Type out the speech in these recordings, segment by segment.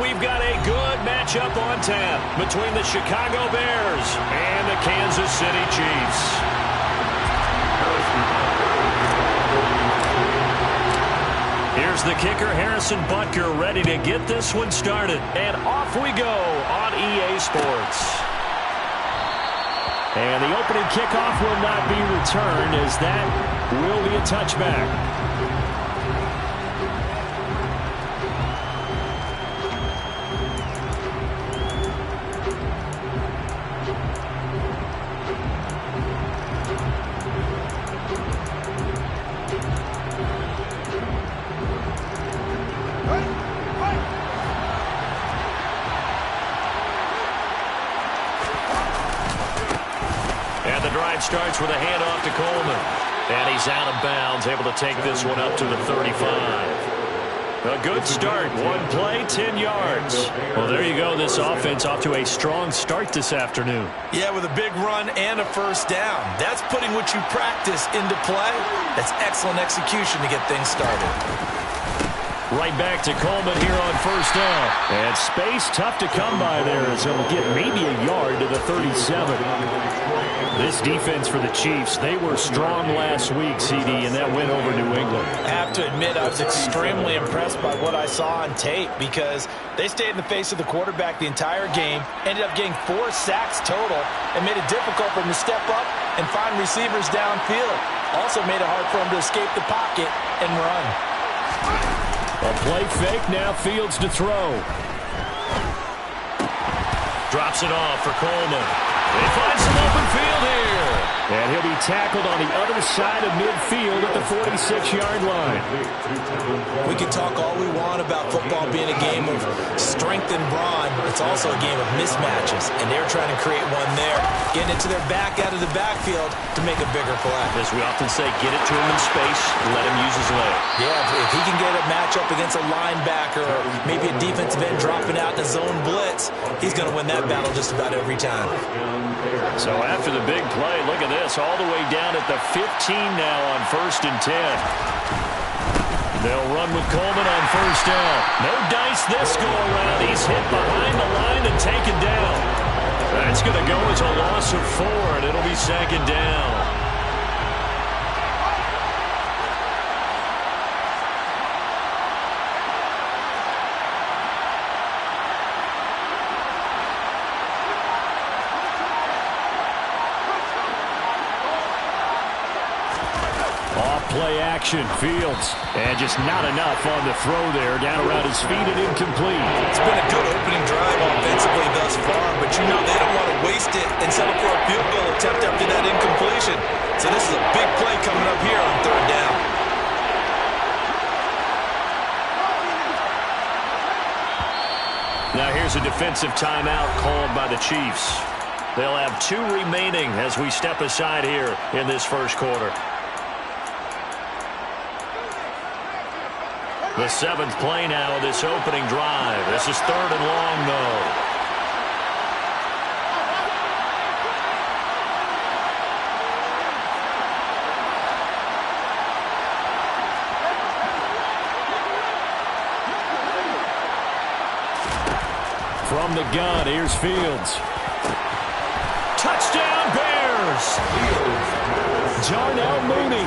we've got a good matchup on tap between the Chicago Bears and the Kansas City Chiefs. Here's the kicker, Harrison Butker, ready to get this one started. And off we go on EA Sports. And the opening kickoff will not be returned, as that will be a touchback. Starts with a handoff to Coleman. And he's out of bounds, able to take this one up to the 35. A good start. One play, 10 yards. Well, there you go. This offense off to a strong start this afternoon. Yeah, with a big run and a first down. That's putting what you practice into play. That's excellent execution to get things started. Right back to Coleman here on first down. And space tough to come by there, as he'll get maybe a yard to the 37. This defense for the Chiefs, they were strong last week, CD, and that win over New England. I have to admit, I was extremely impressed by what I saw on tape, because they stayed in the face of the quarterback the entire game, ended up getting 4 sacks total, and made it difficult for him to step up and find receivers downfield. Also made it hard for him to escape the pocket and run. A play fake, now Fields to throw. Drops it off for Coleman. They find some open field here. And he'll be tackled on the other side of midfield at the 46-yard line. We can talk all we want about football being a game of strength and brawn. It's also a game of mismatches, and they're trying to create one there, getting it to their back out of the backfield to make a bigger play. As we often say, get it to him in space, let him use his leg. Yeah, if he can get a matchup against a linebacker or maybe a defensive end dropping out in a zone blitz, he's going to win that battle just about every time. So after the big play, look at this, all the way down at the 15 now on 1st and 10. They'll run with Coleman on first down. No dice this go-around. He's hit behind the line and taken down. That's going to go as a loss of 4, and it'll be 2nd down. Play action, Fields, and just not enough on the throw there, down around his feet and incomplete. It's been a good opening drive offensively thus far, but you know they don't want to waste it and settle for a field goal attempt after that incompletion. So this is a big play coming up here on 3rd down. Now here's a defensive timeout called by the Chiefs. They'll have 2 remaining as we step aside here in this first quarter. The 7th play now of this opening drive. This is 3rd and long, though. From the gun, here's Fields. Touchdown, Bears! Darnell Mooney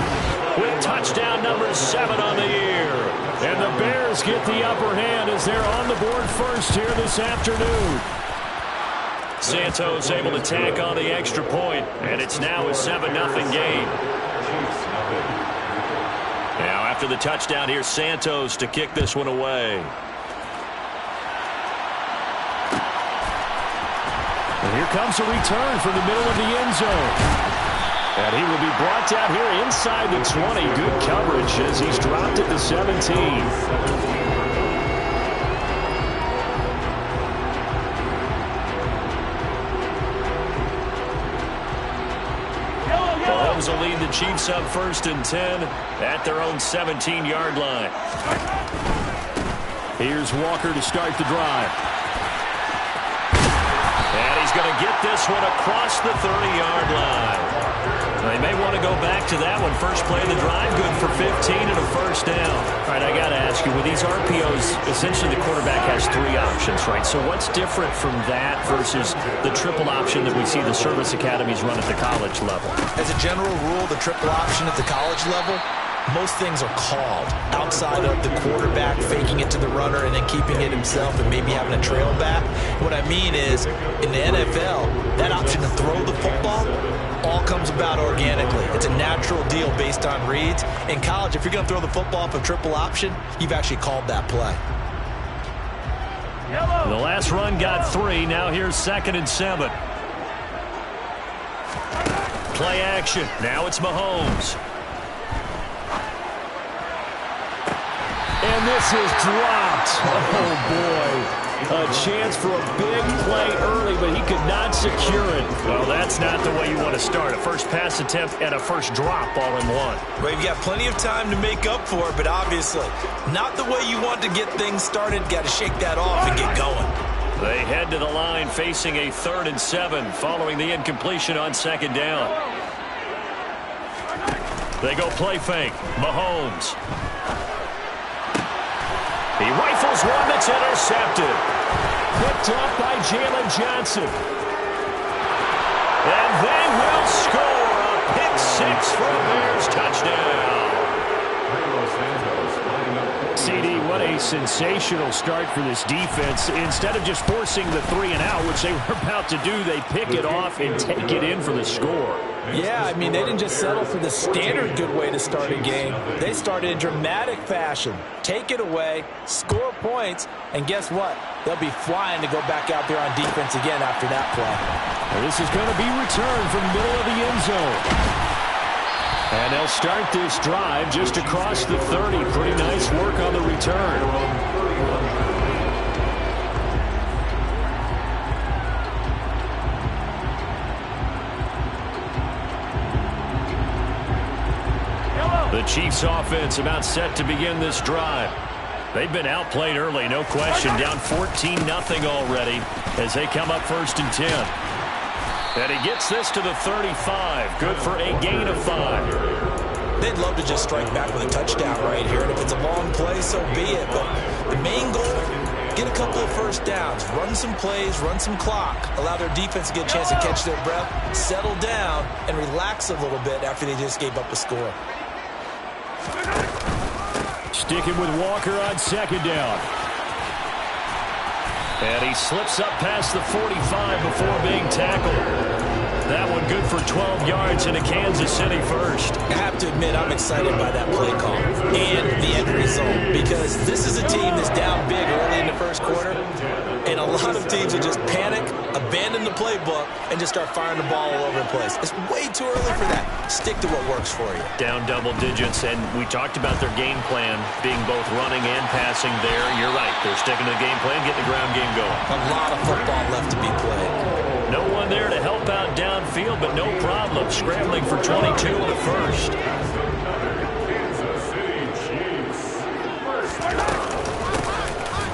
with touchdown number 7 on the year. And the Bears get the upper hand as they're on the board first here this afternoon. Santos able to tack on the extra point, and it's now a 7-0 game. Now after the touchdown, here's Santos to kick this one away. And here comes a return from the middle of the end zone. And he will be brought down here inside the 20. Good coverage as he's dropped at the 17. Mahomes will lead the Chiefs up 1st and 10 at their own 17-yard line. Here's Walker to start the drive. And he's going to get this one across the 30-yard line. They may want to go back to that one. First play of the drive, good for 15 and a first down. All right, I got to ask you, with these RPOs, essentially the quarterback has 3 options, right? So what's different from that versus the triple option that we see the service academies run at the college level? As a general rule, the triple option at the college level, most things are called outside of the quarterback faking it to the runner and then keeping it himself and maybe having a trail back. What I mean is, in the NFL, that option to throw the football all comes about organically. It's a natural deal based on reads. In college, if you're going to throw the football off a triple option, you've actually called that play. The last run got 3. Now here's 2nd and 7. Play action. Now it's Mahomes. And this is dropped. Oh, boy. A chance for a big play early, but he could not secure it. Well, that's not the way you want to start. A first pass attempt and a first drop all in one. Well, you've got plenty of time to make up for it, but obviously not the way you want to get things started. Got to shake that off and get going. They head to the line facing a 3rd and 7 following the incompletion on 2nd down. They go play fake. Mahomes. He rifles one that's intercepted. Picked up by Jalen Johnson. And they will score a pick 6 for a Bears touchdown. CD, what a sensational start for this defense. Instead of just forcing the 3 and out, which they were about to do, they pick it off and take it in for the score. Yeah, I mean, they didn't just settle for the standard good way to start a game. They started in dramatic fashion. Take it away, score points, and guess what? They'll be flying to go back out there on defense again after that play. Well, this is going to be returned from the middle of the end zone. And they'll start this drive just across the 30. Pretty nice work on the return. The Chiefs offense about set to begin this drive. They've been outplayed early, no question. Down 14-0 already as they come up 1st and 10. And he gets this to the 35. Good for a gain of 5. They'd love to just strike back with a touchdown right here. And if it's a long play, so be it. But the main goal, get a couple of first downs, run some plays, run some clock, allow their defense to get a chance to catch their breath, settle down, and relax a little bit after they just gave up a score. Sticking with Walker on 2nd down. And he slips up past the 45 before being tackled. That one good for 12 yards and a Kansas City first. I have to admit, I'm excited by that play call and the end result, because this is a team that's down big early in the first quarter, and a lot of teams will just panic, abandon the playbook, and just start firing the ball all over the place. It's way too early for that. Stick to what works for you. Down double digits, and we talked about their game plan being both running and passing there. You're right. They're sticking to the game plan, getting the ground game going. A lot of football left to be played. No one there to help out downfield, but no problem. Scrambling for 22 in the first.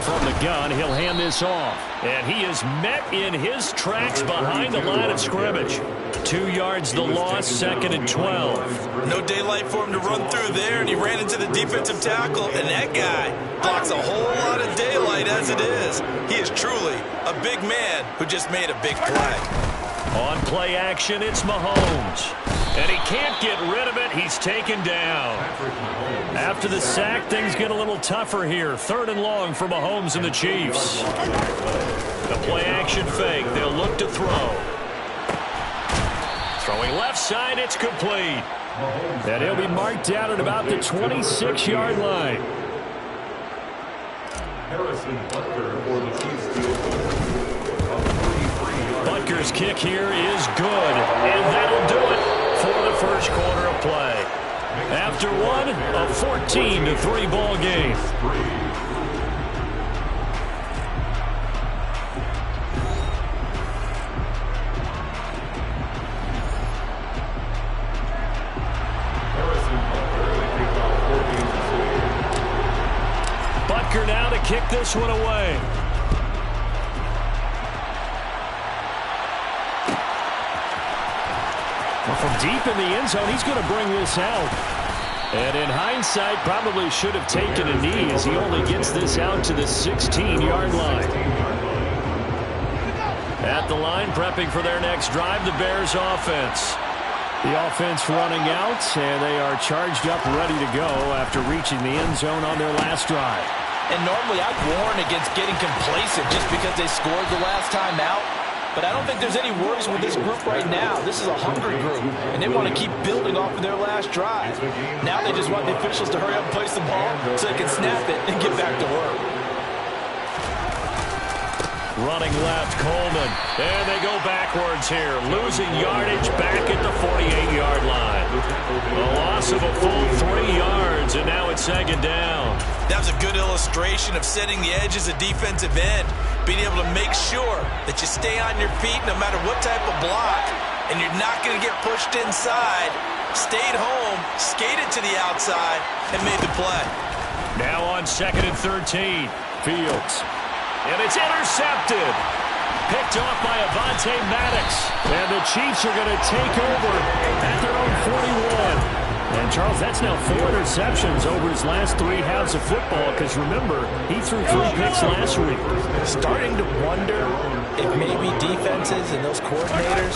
From the gun, he'll hand this off. And he is met in his tracks behind the line of scrimmage. 2 yards the loss, 2nd and 12. No daylight for him to run through there, and he ran into the defensive tackle, and that guy blocks a whole lot of daylight as it is. He is truly a big man who just made a big play. On play action, it's Mahomes. And he can't get rid of it. He's taken down. After the sack, things get a little tougher here. 3rd and long for Mahomes and the Chiefs. The play action fake. They'll look to throw. Throwing left side, it's complete. And he'll be marked down at about the 26-yard line. Butker's kick here is good. And that'll do it for the first quarter of play. After one, a 14-3 ball game. Butker now to kick this one away. And from deep in the end zone, he's going to bring this out. And in hindsight, probably should have taken a knee as he only gets this out to the 16-yard line. At the line, prepping for their next drive, the Bears offense. The offense running out, and they are charged up, ready to go after reaching the end zone on their last drive. And normally I'd warn against getting complacent just because they scored the last time out. But I don't think there's any worries with this group right now. This is a hungry group, and they want to keep building off of their last drive. Now they just want the officials to hurry up and place the ball so they can snap it and get back to work. Running left, Coleman. And they go backwards here. Losing yardage back at the 48-yard line. A loss of a full 3 yards, and now it's second down. That was a good illustration of setting the edge as a defensive end. Being able to make sure that you stay on your feet no matter what type of block, and you're not going to get pushed inside. Stayed home, skated to the outside, and made the play. Now on 2nd and 13. Fields. And it's intercepted. Picked off by Avonte Maddox. And the Chiefs are going to take over at their own 41. And, Charles, that's now 4 interceptions over his last 3 halves of football because, remember, he threw 3 picks last week. Starting to wonder if maybe defenses and those coordinators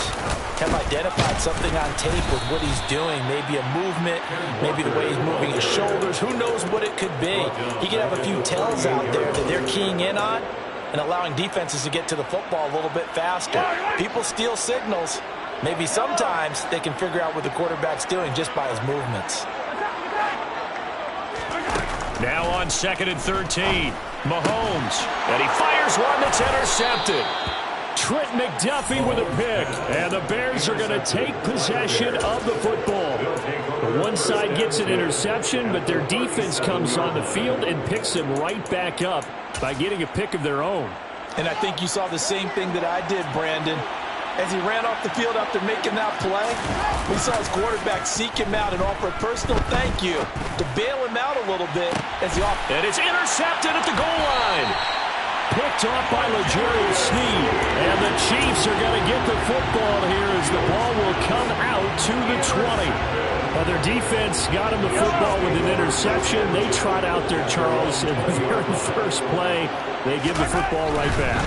have identified something on tape with what he's doing. Maybe a movement, maybe the way he's moving his shoulders. Who knows what it could be? He could have a few tells out there that they're keying in on and allowing defenses to get to the football a little bit faster. People steal signals. Maybe sometimes they can figure out what the quarterback's doing just by his movements. Now on 2nd and 13. Mahomes. And he fires one that's intercepted. Trent McDuffie with a pick. And the Bears are going to take possession of the football. The one side gets an interception, but their defense comes on the field and picks them right back up by getting a pick of their own. And I think you saw the same thing that I did, Brandon. As he ran off the field after making that play, we saw his quarterback seek him out and offer a personal thank you to bail him out a little bit as he And it's intercepted at the goal line. Picked off by L'Jarius Sneed. And the Chiefs are going to get the football here as the ball will come out to the 20. Well, their defense got him the football with an interception. They trot out there, Charles, in the very first play. They give the football right back.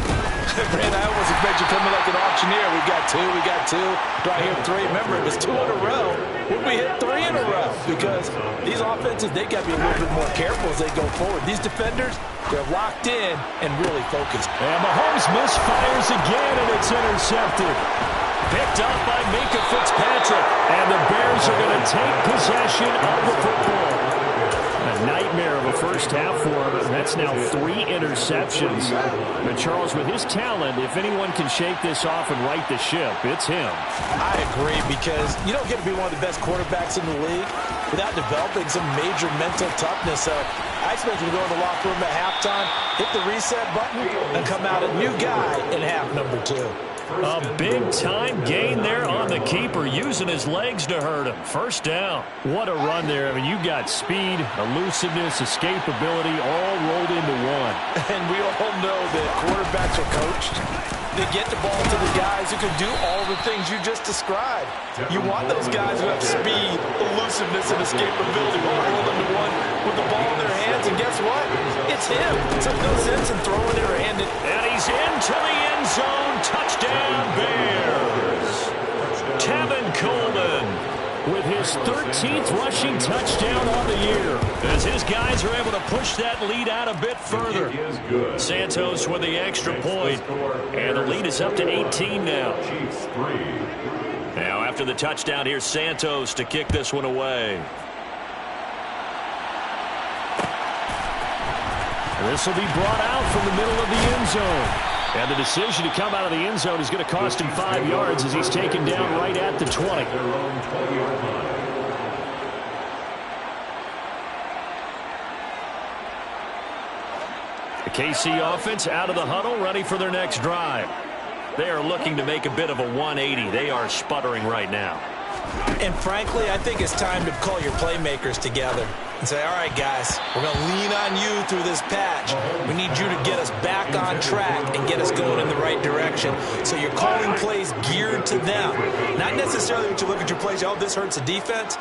Brandon, I almost expect you coming like an auctioneer. We got two. Do I hear 3? Remember, it was 2 in a row. When we hit 3 in a row, because these offenses, they got to be a little bit more careful as they go forward. These defenders, they're locked in and really focused. And Mahomes misfires again, and it's intercepted. Picked up by Minkah Fitzpatrick. And the Bears are going to take possession of the football. A nightmare of a first half for him. That's now 3 interceptions. But Charles, with his talent, if anyone can shake this off and right the ship, it's him. I agree, because you don't get to be one of the best quarterbacks in the league without developing some major mental toughness. So I expect you to go in the locker room at halftime, hit the reset button, and come out a new guy in half number 2. A big-time gain there on the keeper, using his legs to hurt him. First down. What a run there. I mean, you got speed, elusiveness, escapability, all rolled into one. And we all know that quarterbacks are coached. They get the ball to the guys who can do all the things you just described. You want those guys who have speed, elusiveness, and escapability all rolled into one with the ball in their hands. And guess what? It's him. So no sense in throwing it or handing it. And he's into the end zone. Touchdown, Bears. Tevin Coleman with his 13th rushing touchdown on the year, as his guys are able to push that lead out a bit further. Santos with the extra point, and the lead is up to 18 now. Now after the touchdown, here's Santos to kick this one away. This will be brought out from the middle of the end zone. And the decision to come out of the end zone is going to cost him 5 yards as he's taken down right at the 20. The KC offense out of the huddle, ready for their next drive. They are looking to make a bit of a 180. They are sputtering right now. And frankly, I think it's time to call your playmakers together. and say, all right, guys, we're going to lean on you through this patch. We need you to get us back on track and get us going in the right direction. So you're calling plays geared to them. Not necessarily when you look at your plays, oh, this hurts the defense.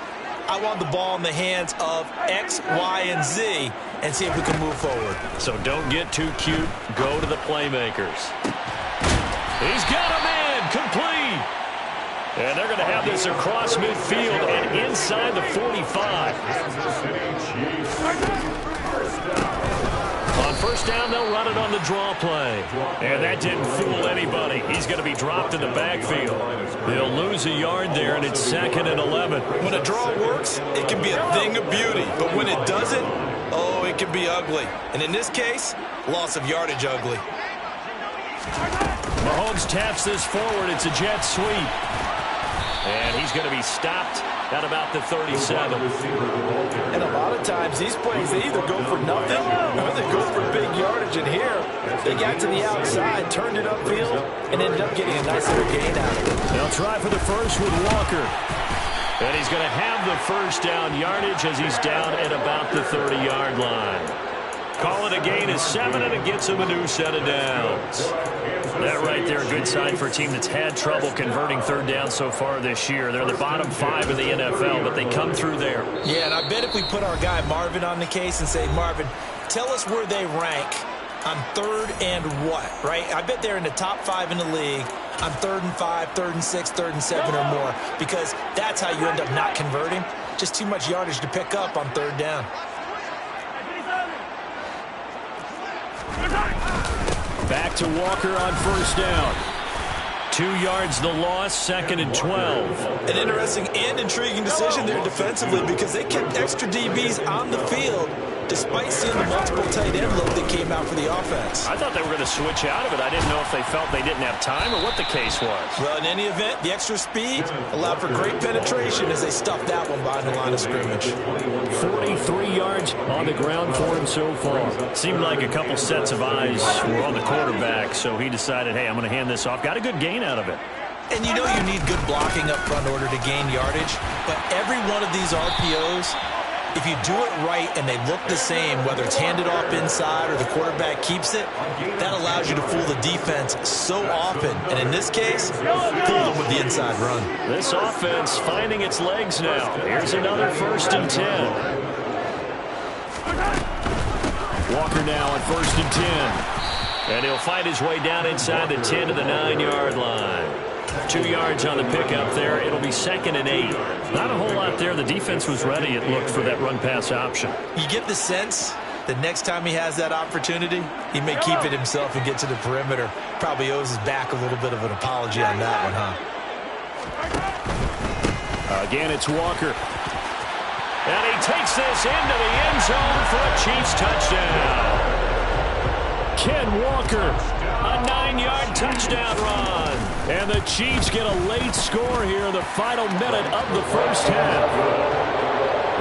I want the ball in the hands of X, Y, and Z and see if we can move forward. So don't get too cute. Go to the playmakers. He's got a man complete. And they're going to have this across midfield and inside the 45. On first down, they'll run it on the draw play. And that didn't fool anybody. He's going to be dropped in the backfield. They'll lose a yard there, and it's 2nd and 11. When a draw works, it can be a thing of beauty. But when it doesn't, oh, it can be ugly. And in this case, loss of yardage ugly. Mahomes taps this forward. It's a jet sweep. And he's going to be stopped at about the 37. And a lot of times these plays, they either go for nothing or they go for big yardage. And here, they got to the outside, turned it upfield, and ended up getting a nice little gain out of it. They'll try for the first with Walker. And he's going to have the first down yardage as he's down at about the 30-yard line. Call it a gain of 7, and it gets him a new set of downs. That right there, a good sign for a team that's had trouble converting third down so far this year. They're the bottom 5 in the NFL, but they come through there. Yeah, and I bet if we put our guy Marvin on the case and say, Marvin, tell us where they rank on 3rd and what, right? I bet they're in the top 5 in the league on 3rd and 5, 3rd and 6, 3rd and 7 or more, because that's how you end up not converting. Just too much yardage to pick up on 3rd down. Back to Walker on first down. 2 yards the loss, 2nd and 12. An interesting and intriguing decision there defensively because they kept extra DBs on the field despite seeing the multiple tight end look that came out for the offense. I thought they were going to switch out of it. I didn't know if they felt they didn't have time or what the case was. Well, in any event, the extra speed allowed for great penetration as they stuffed that one behind the line of scrimmage. 43 yards on the ground for him so far. Seemed like a couple sets of eyes were on the quarterback, so he decided, hey, I'm going to hand this off. Got a good gain out of it. And you know you need good blocking up front in order to gain yardage, but every one of these RPOs, if you do it right and they look the same, whether it's handed off inside or the quarterback keeps it, that allows you to fool the defense so often. And in this case, fool them with the inside run. This offense finding its legs now. Here's another 1st and 10. Walker now on 1st and 10. And he'll find his way down inside the 10 to the 9-yard line. 2 yards on the pickup there. It'll be 2nd and 8. Not a whole lot there. The defense was ready, it looked, for that run-pass option. You get the sense that next time he has that opportunity, he may keep it himself and get to the perimeter. Probably owes his back a little bit of an apology on that one, huh? Again, it's Walker. And he takes this into the end zone for a Chiefs touchdown. Ken Walker, a 9-yard touchdown run. And the Chiefs get a late score here in the final minute of the first half.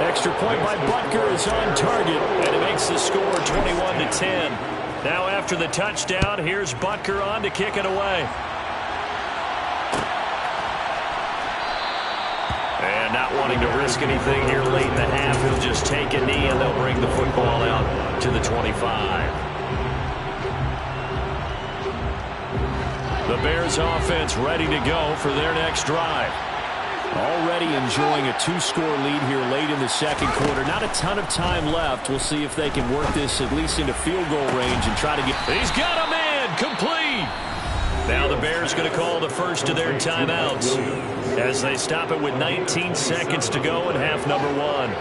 Extra point by Butker is on target, and it makes the score 21-10. Now after the touchdown, here's Butker on to kick it away. And not wanting to risk anything here late in the half, he'll just take a knee, and they'll bring the football out to the 25. The Bears offense ready to go for their next drive. Already enjoying a 2-score lead here late in the second quarter. Not a ton of time left. We'll see if they can work this at least into field goal range and try to get... He's got a man complete. Now the Bears going to call the first of their timeouts as they stop it with 19 seconds to go in half number 1.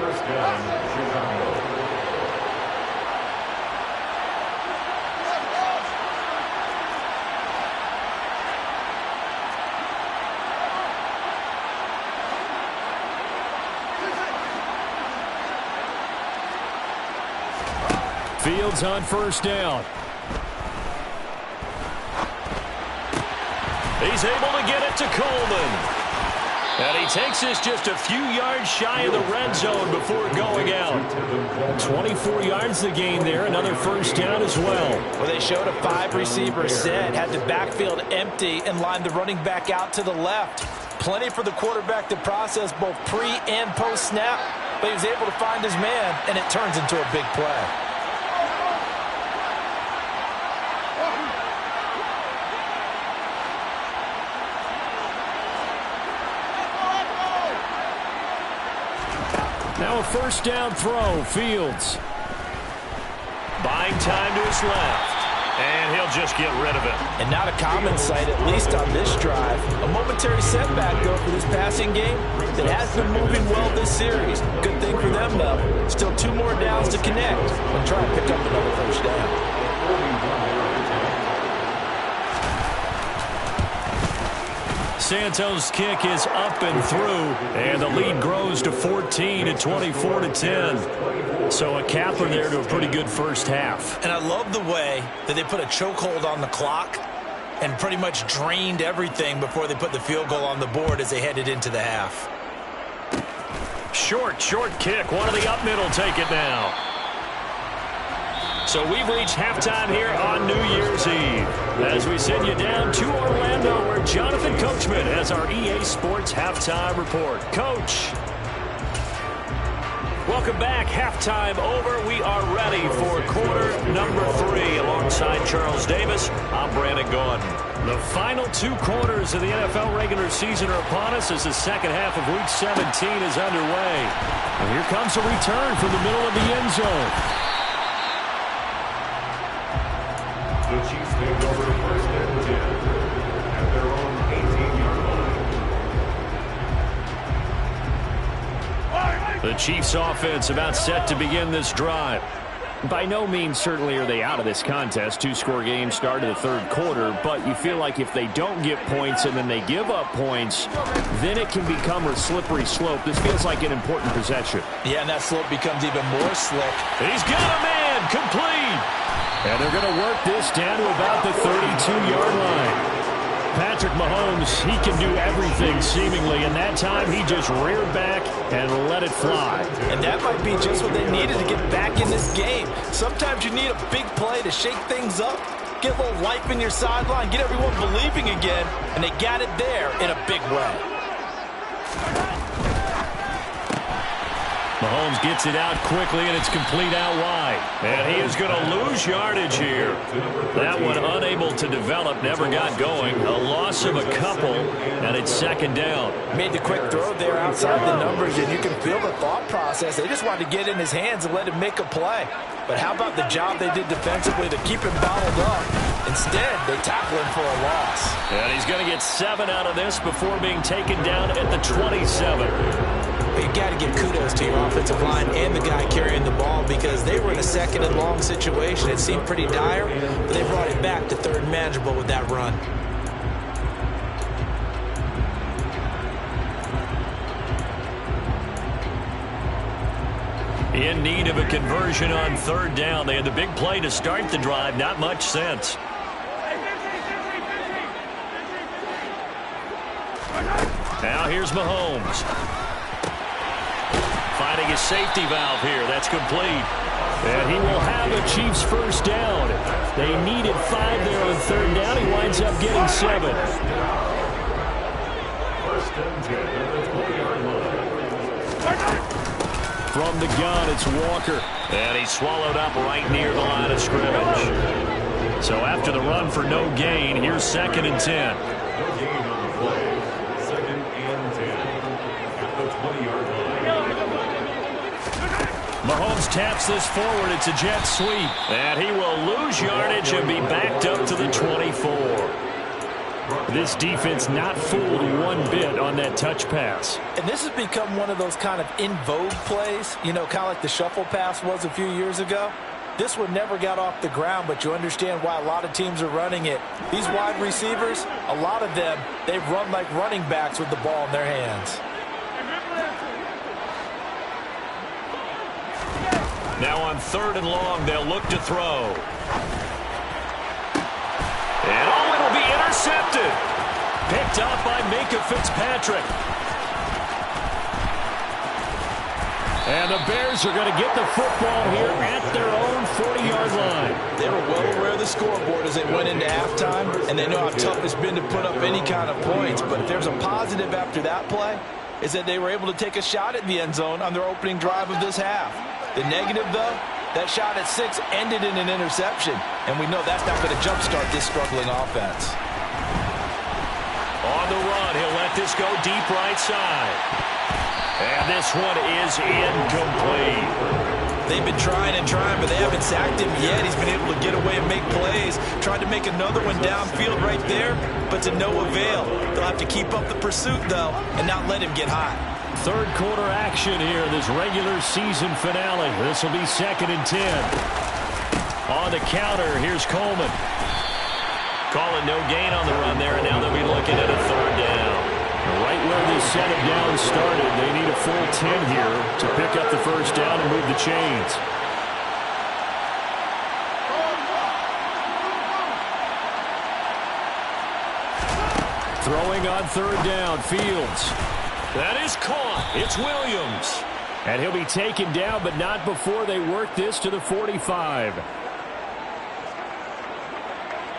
Fields on first down. He's able to get it to Coleman. And he takes this just a few yards shy of the red zone before going out. 24 yards the gain there. Another first down as well. Well, they showed a 5-receiver set, had the backfield empty, and lined the running back out to the left. Plenty for the quarterback to process both pre- and post-snap. but he was able to find his man, and it turns into a big play. Now a first down throw, Fields. Buying time to his left. And he'll just get rid of it. And not a common sight, at least on this drive. A momentary setback, though, for this passing game that has been moving well this series. Good thing for them, though. Still 2 more downs to connect and try to pick up another first down. Santos' kick is up and through, and the lead grows to 14 at 24-10. So a capper there to a pretty good first half. And I love the way that they put a chokehold on the clock and pretty much drained everything before they put the field goal on the board as they headed into the half. Short kick. One of the up middle take it now. So we've reached halftime here on New Year's Eve as we send you down to Orlando where Jonathan Coachman has our EA Sports Halftime Report. Coach. Welcome back. Halftime over. We are ready for quarter number 3 alongside Charles Davis. I'm Brandon Gaudin. The final 2 quarters of the NFL regular season are upon us as the second half of Week 17 is underway. And here comes a return from the middle of the end zone. The Chiefs take over first and 10 at their own 18-yard line. The Chiefs offense about set to begin this drive. By no means certainly are they out of this contest. 2-score game start of the third quarter, but you feel like if they don't get points and then they give up points, then it can become a slippery slope. This feels like an important possession. Yeah, and that slope becomes even more slick. He's got a man, complete. And they're going to work this down to about the 32-yard line. Patrick Mahomes, he can do everything seemingly, and that time he just reared back and let it fly. And that might be just what they needed to get back in this game. Sometimes you need a big play to shake things up, get a little life in your sideline, get everyone believing again, and they got it there in a big way. Mahomes gets it out quickly, and it's complete out wide. And he is going to lose yardage here. That one unable to develop, never got going. A loss of a couple, and it's second down. Made the quick throw there outside the numbers, and you can feel the thought process. They just wanted to get in his hands and let him make a play. But how about the job they did defensively to keep him bottled up? Instead, they tackle him for a loss. And he's going to get 7 out of this before being taken down at the 27. But you got to give kudos to your offensive line and the guy carrying the ball because they were in a second and long situation. It seemed pretty dire, but they brought it back to third and manageable with that run. In need of a conversion on third down. They had the big play to start the drive. Not much sense. Now here's Mahomes. Finding his safety valve here. That's complete. And he will have a Chiefs first down. They needed 5 there on third down. He winds up getting 7. First and 10 at the 20-yard line. From the gun, it's Walker. And he's swallowed up right near the line of scrimmage. So after the run for no gain, here's second and 10. No gain on the play. Second and 10 at the 20-yard line. Mahomes taps this forward. It's a jet sweep. And he will lose yardage and be backed up to the 24. This defense not fooled one bit on that touch pass. And this has become one of those kind of in vogue plays, you know, kind of like the shuffle pass was a few years ago. This one never got off the ground, but you understand why a lot of teams are running it. These wide receivers, a lot of them, they run like running backs with the ball in their hands. Now on third and long, they'll look to throw. And oh, it'll be intercepted. Picked up by Minkah Fitzpatrick. And the Bears are going to get the football here at their own 40-yard line. They were well aware of the scoreboard as they went into halftime, and they know how tough it's been to put up any kind of points. But if there's a positive after that play, is that they were able to take a shot at the end zone on their opening drive of this half. The negative, though, that shot at 6 ended in an interception, and we know that's not going to jumpstart this struggling offense. On the run, he'll let this go deep right side. And this one is incomplete. They've been trying and trying, but they haven't sacked him yet. He's been able to get away and make plays. Tried to make another one downfield right there, but to no avail. They'll have to keep up the pursuit, though, and not let him get hot. Third quarter action here, this regular season finale. This will be 2nd and 10. On the counter, here's Coleman. Calling no gain on the run there, and now they'll be looking at a 3rd down. Right where this set of downs started, they need a full 10 here to pick up the 1st down and move the chains. Throwing on 3rd down, Fields. That is caught. It's Williams. And he'll be taken down, but not before they work this to the 45.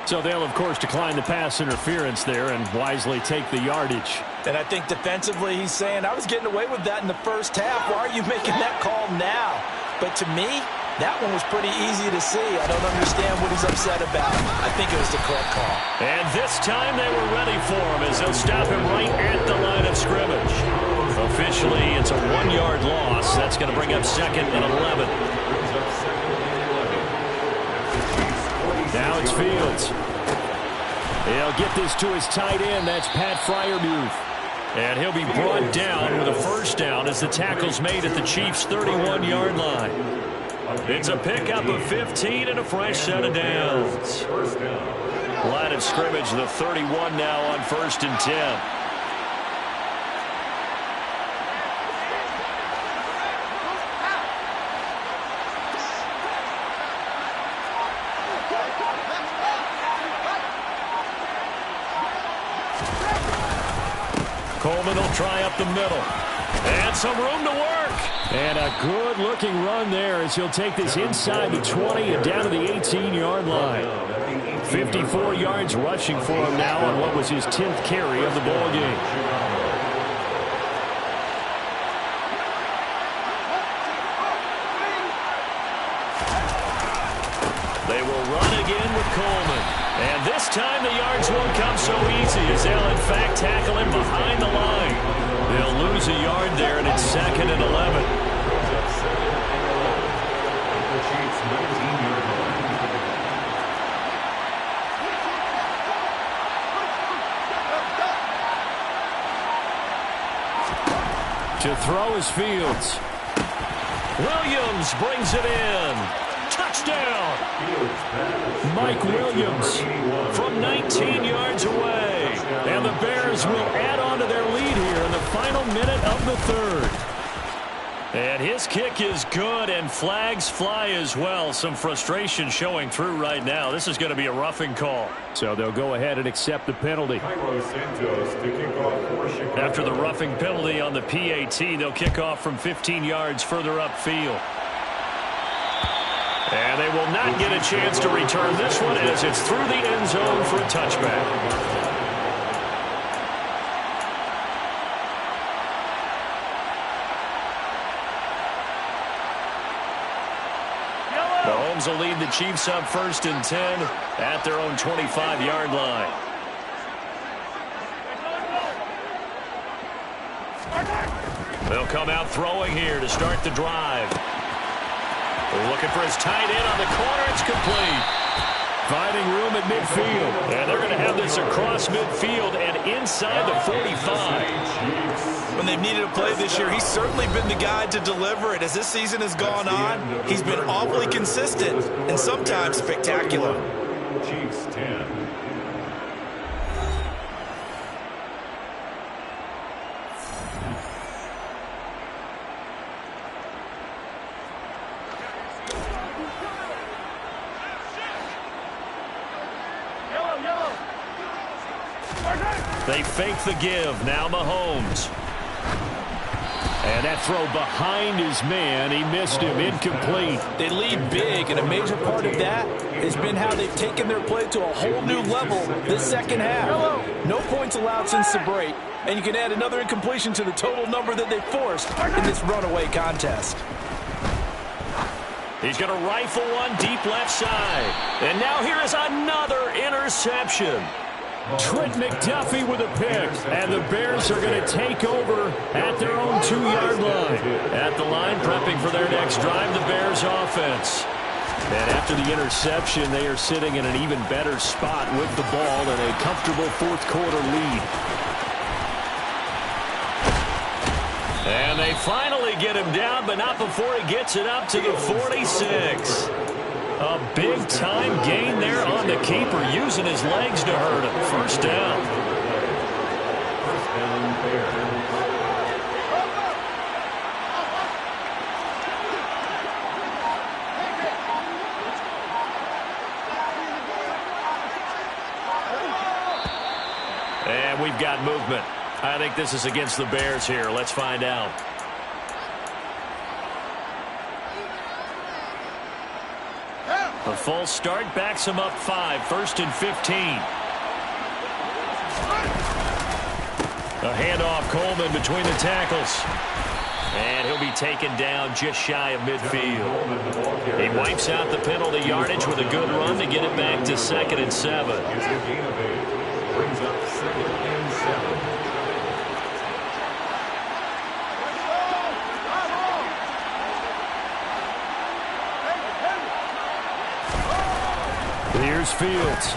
So they'll, of course, decline the pass interference there and wisely take the yardage. And I think defensively he's saying, I was getting away with that in the first half. Why are you making that call now? But to me, that one was pretty easy to see. I don't understand what he's upset about. I think it was the correct call. And this time they were ready for him as they'll stop him right at the line of scrimmage. Officially, it's a 1-yard loss. That's going to bring up 2nd and 11. Now it's Fields. He'll get this to his tight end. That's Pat Freiermuth. And he'll be brought down with a 1st down as the tackle's made at the Chiefs' 31-yard line. It's a pickup of 15 and a fresh set of downs. Line of scrimmage, the 31 now on 1st and 10. Coleman will try up the middle. And some room to work. And a good-looking run there as he'll take this inside the 20 and down to the 18-yard line. 54 yards rushing for him now on what was his 10th carry of the ball game. They will run again with Coleman. And this time the yards won't come so easy as they'll, in fact, tackle him behind the line. They'll lose a yard there, and it's 2nd and 11. To throw is Fields. Williams brings it in. Touchdown! Mike Williams from 19 yards away. And the Bears will add on to their lead here in the final minute of the 3rd. And his kick is good, and flags fly as well. Some frustration showing through right now. This is going to be a roughing call. So they'll go ahead and accept the penalty. After the roughing penalty on the PAT, they'll kick off from 15 yards further upfield. And they will not get a chance to return this one as it's through the end zone for a touchback. Mahomes will lead the Chiefs up 1st and 10 at their own 25-yard line. They'll come out throwing here to start the drive. Looking for his tight end on the corner. It's complete. Finding room at midfield. And they're going to have this across midfield and inside the 45. When they've needed a play this year, he's certainly been the guy to deliver it. As this season has gone on, he's been awfully consistent and sometimes spectacular. Chiefs 10. They fake the give. Now Mahomes. And that throw behind his man, he missed him, incomplete. They lead big, and a major part of that has been how they've taken their play to a whole new level this second half. No points allowed since the break, and you can add another incompletion to the total number that they forced in this runaway contest. He's going to rifle one deep left side. And now here is another interception. Trent McDuffie with a pick, and the Bears are going to take over at their own 2-yard line. At the line, prepping for their next drive, the Bears offense. And after the interception, they are sitting in an even better spot with the ball and a comfortable fourth-quarter lead. And they finally get him down, but not before he gets it up to the 46. A big-time gain there on the keeper, using his legs to hurt him. First down. First down, Bears. And we've got movement. I think this is against the Bears here. Let's find out. A false start backs him up 5, 1st and 15. A handoff, Coleman between the tackles. And he'll be taken down just shy of midfield. He wipes out the penalty yardage with a good run to get it back to 2nd and 7. Brings up 2nd and 7. Here's Fields.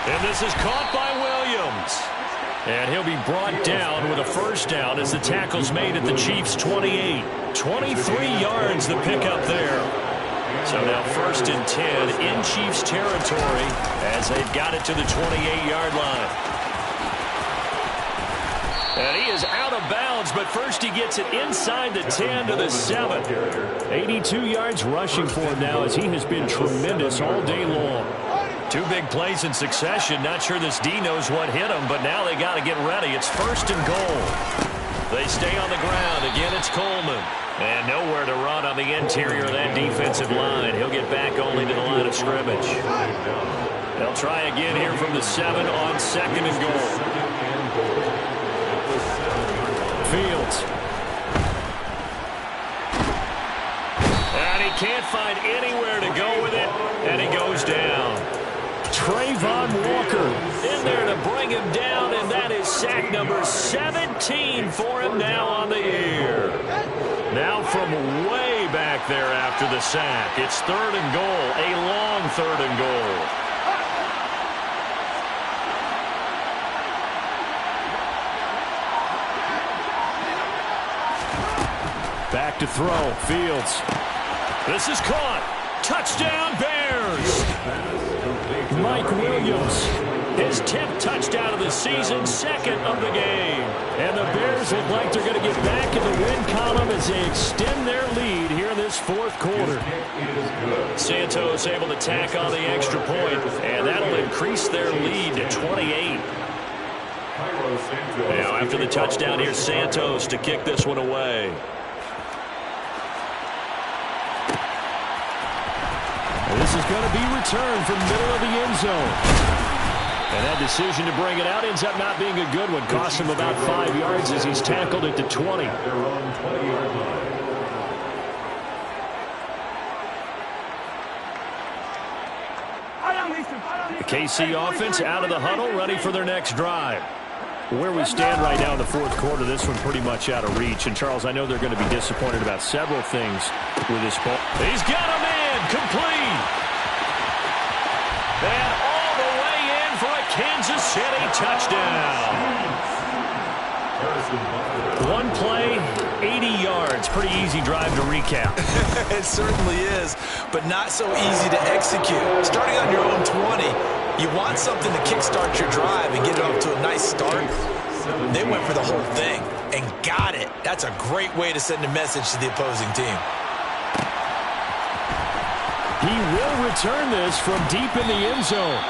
And this is caught by Williams. And he'll be brought down with a first down as the tackle's made at the Chiefs' 28. 23 yards the pickup there. So now 1st and 10 in Chiefs territory as they've got it to the 28-yard line. And he is out of bounds, but first he gets it inside the 10 to the 7. 82 yards rushing for him now as he has been tremendous all day long. 2 big plays in succession. Not sure this D knows what hit him, but now they got to get ready. It's 1st and goal. They stay on the ground. Again, it's Coleman. And nowhere to run on the interior of that defensive line. He'll get back only to the line of scrimmage. They'll try again here from the 7 on 2nd and goal. Fields. And he can't find anywhere to go with it, and he goes down. Trayvon Walker in there to bring him down, and that is sack number 17 for him now on the year. Now from way back there after the sack, it's 3rd and goal, a long 3rd and goal. Back to throw, Fields. This is caught. Touchdown, Bears. Mike Williams, his 10th touchdown of the season, 2nd of the game. And the Bears look like they're going to get back in the win column as they extend their lead here in this 4th quarter. Santos able to tack on the extra point, and that'll increase their lead to 28. Now after the touchdown, here's Santos to kick this one away. This is going to be returned from middle of the end zone. And that decision to bring it out ends up not being a good one. Cost him about 5 yards as he's tackled at the 20. They're on 20-yard line. The KC offense out of the huddle, ready for their next drive. Where we stand right now in the 4th quarter, this one pretty much out of reach. And, Charles, I know they're going to be disappointed about several things with this ball. He's got him in, complete. And all the way in for a Kansas City touchdown. One play, 80 yards. Pretty easy drive to recap. It certainly is, but not so easy to execute. Starting on your own 20, you want something to kickstart your drive and get it off to a nice start. They went for the whole thing and got it. That's a great way to send a message to the opposing team. He will return this from deep in the end zone.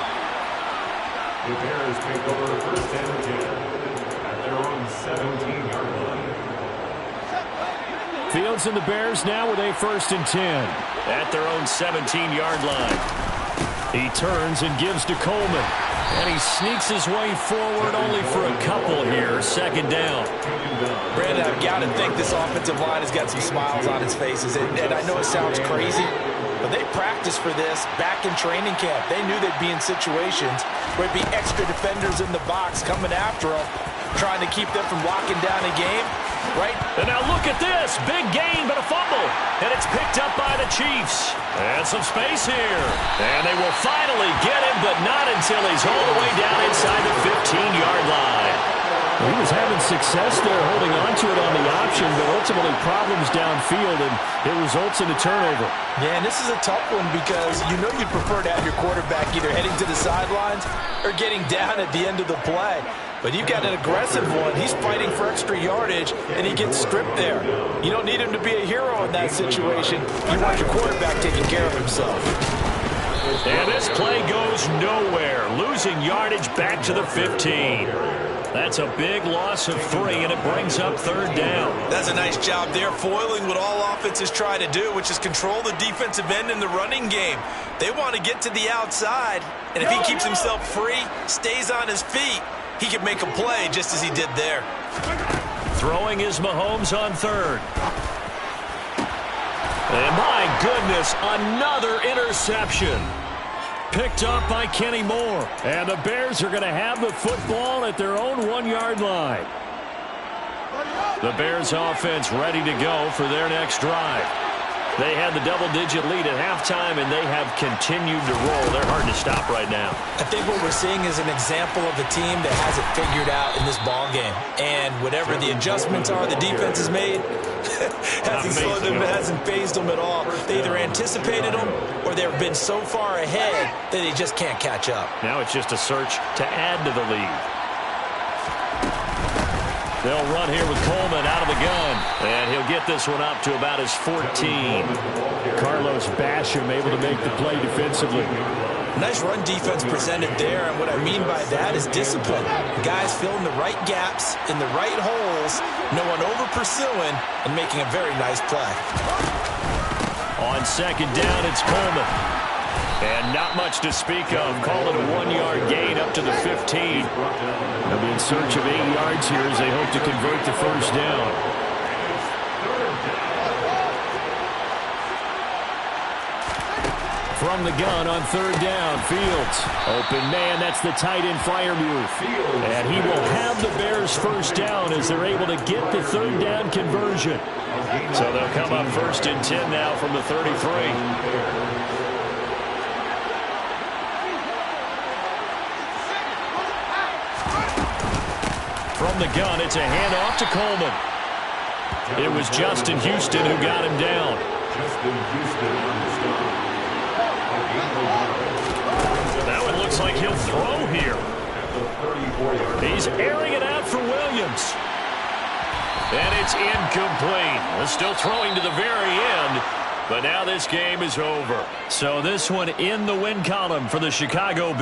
The Bears take over 1st and 10 at their own 17-yard line. Fields and the Bears now with a 1st and 10. At their own 17-yard line. He turns and gives to Coleman. And he sneaks his way forward only for a couple here. 2nd down. Brandon, I've got to think this offensive line has got some smiles on its faces. And I know it sounds crazy, but they practiced for this back in training camp. They knew they'd be in situations where it'd be extra defenders in the box coming after them, trying to keep them from locking down a game. Right? And now look at this. Big gain, but a fumble. And it's picked up by the Chiefs. And some space here. And they will finally get him, but not until he's all the way down inside the 15-yard line. He was having success there holding on to it on the option, but ultimately problems downfield, and it results in a turnover. Yeah, and this is a tough one because you know you'd prefer to have your quarterback either heading to the sidelines or getting down at the end of the play. But you've got an aggressive one. He's fighting for extra yardage, and he gets stripped there. You don't need him to be a hero in that situation. You want your quarterback taking care of himself. And this play goes nowhere, losing yardage back to the 15. That's a big loss of 3, and it brings up 3rd down. That's a nice job there, foiling what all offenses try to do, which is control the defensive end in the running game. They want to get to the outside, and if he keeps himself free, stays on his feet, he can make a play just as he did there. Throwing is Mahomes on 3rd. And my goodness, another interception. Picked up by Kenny Moore. And the Bears are going to have the football at their own 1-yard line. The Bears offense ready to go for their next drive. They had the double-digit lead at halftime, and they have continued to roll. They're hard to stop right now. I think what we're seeing is an example of a team that has it figured out in this ballgame. And whatever the adjustments are the defense has made, hasn't slowed them, hasn't phased them at all. They either anticipated them or they've been so far ahead that they just can't catch up. Now it's just a search to add to the lead. They'll run here with Coleman out of the gun. And he'll get this one up to about his 14. Carlos Basham able to make the play defensively. Nice run defense presented there, and what I mean by that is discipline. Guys filling the right gaps in the right holes, no one over-pursuing, and making a very nice play. On 2nd down, it's Coleman. And not much to speak of. Call it a 1-yard gain up to the 15. They'll be in search of 8 yards here as they hope to convert the 1st down. From the gun on 3rd down, Fields. Open man, that's the tight end Freiermuth. And he will have the Bears 1st down as they're able to get the 3rd down conversion. So they'll come up 1st and 10 now from the 33. From the gun, it's a handoff to Coleman. It was Justin Houston who got him down. Now it looks like he'll throw here. He's airing it out for Williams. And it's incomplete. They're still throwing to the very end. But now this game is over. So this one in the win column for the Chicago Bears.